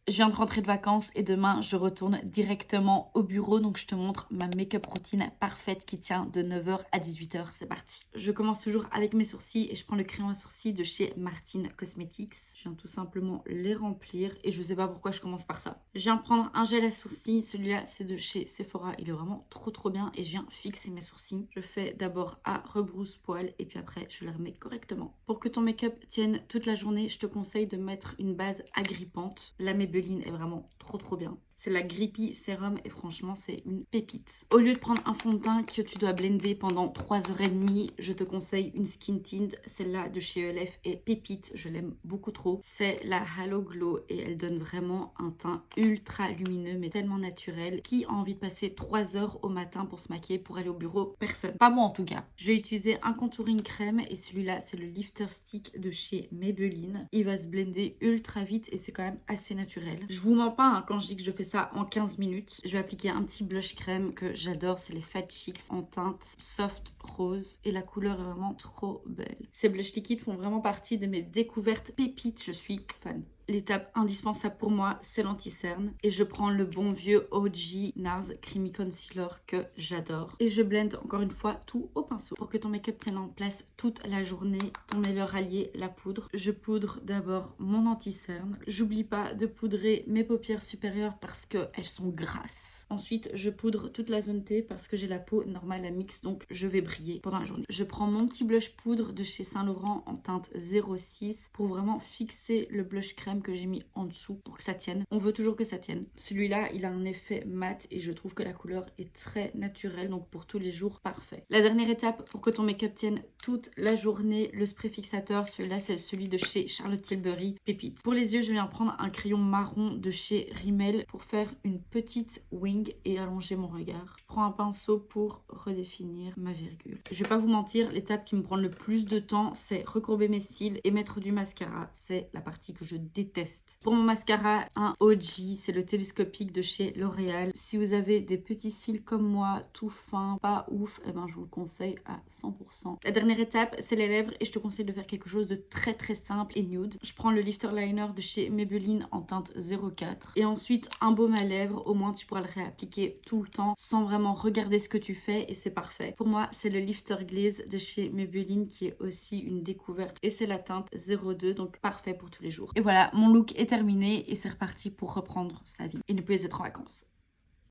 Je viens de rentrer de vacances et demain je retourne directement au bureau. Donc je te montre ma make-up routine parfaite qui tient de 9h à 18h. C'est parti. Je commence toujours avec mes sourcils et je prends le crayon à sourcils de chez Martine Cosmetics. Je viens tout simplement les remplir et je sais pas pourquoi je commence par ça. Je viens prendre un gel à sourcils. Celui-là c'est de chez Sephora. Il est vraiment trop bien et je viens fixer mes sourcils. Je fais d'abord à rebrousse-poil et puis après je les remets correctement. Pour que ton make-up tienne toute la journée, je te conseille de mettre une base agrippante. La Maybelline est vraiment trop bien. C'est la Grippy Sérum et franchement, c'est une pépite. Au lieu de prendre un fond de teint que tu dois blender pendant 3h30, je te conseille une Skin Tint. Celle-là de chez ELF est pépite, je l'aime beaucoup trop. C'est la Halo Glow et elle donne vraiment un teint ultra lumineux mais tellement naturel. Qui a envie de passer 3 heures au matin pour se maquiller pour aller au bureau? Personne. Pas moi en tout cas. Je vais utiliser un contouring crème et celui-là, c'est le Lifter Stick de chez Maybelline. Il va se blender ultra vite et c'est quand même assez naturel. Je vous mens pas quand je dis que je fais ça en 15 minutes. Je vais appliquer un petit blush crème que j'adore, c'est les Fat Cheeks en teinte soft rose et la couleur est vraiment trop belle. Ces blushs liquides font vraiment partie de mes découvertes pépites, je suis fan. L'étape indispensable pour moi, c'est l'anti-cerne. Et je prends le bon vieux OG NARS Creamy Concealer que j'adore. Et je blende encore une fois tout au pinceau. Pour que ton make-up tienne en place toute la journée, ton meilleur allié, la poudre. Je poudre d'abord mon anti-cerne. J'oublie pas de poudrer mes paupières supérieures parce qu'elles sont grasses. Ensuite, je poudre toute la zone T parce que j'ai la peau normale à mix, donc je vais briller pendant la journée. Je prends mon petit blush poudre de chez Saint Laurent en teinte 06 pour vraiment fixer le blush crème que j'ai mis en dessous pour que ça tienne. On veut toujours que ça tienne. Celui-là, il a un effet mat et je trouve que la couleur est très naturelle, donc pour tous les jours, parfait. La dernière étape pour que ton make-up tienne toute la journée, le spray fixateur. Celui-là, c'est celui de chez Charlotte Tilbury, pépite. Pour les yeux, je viens prendre un crayon marron de chez Rimmel pour faire une petite wing et allonger mon regard. Je prends un pinceau pour redéfinir ma virgule. Je vais pas vous mentir, l'étape qui me prend le plus de temps, c'est recourber mes cils et mettre du mascara. C'est la partie que je déteste. Pour mon mascara, un OG, c'est le télescopique de chez L'Oréal. Si vous avez des petits cils comme moi, tout fin, pas ouf, eh ben je vous le conseille à 100%. La dernière étape, c'est les lèvres et je te conseille de faire quelque chose de très simple et nude. Je prends le lifter liner de chez Maybelline en teinte 04 et ensuite un baume à lèvres. Au moins tu pourras le réappliquer tout le temps sans vraiment regarder ce que tu fais et c'est parfait. Pour moi, c'est le lifter glaze de chez Maybelline qui est aussi une découverte et c'est la teinte 02, donc parfait pour tous les jours. Et voilà, mon look est terminé et c'est reparti pour reprendre sa vie et ne plus être en vacances.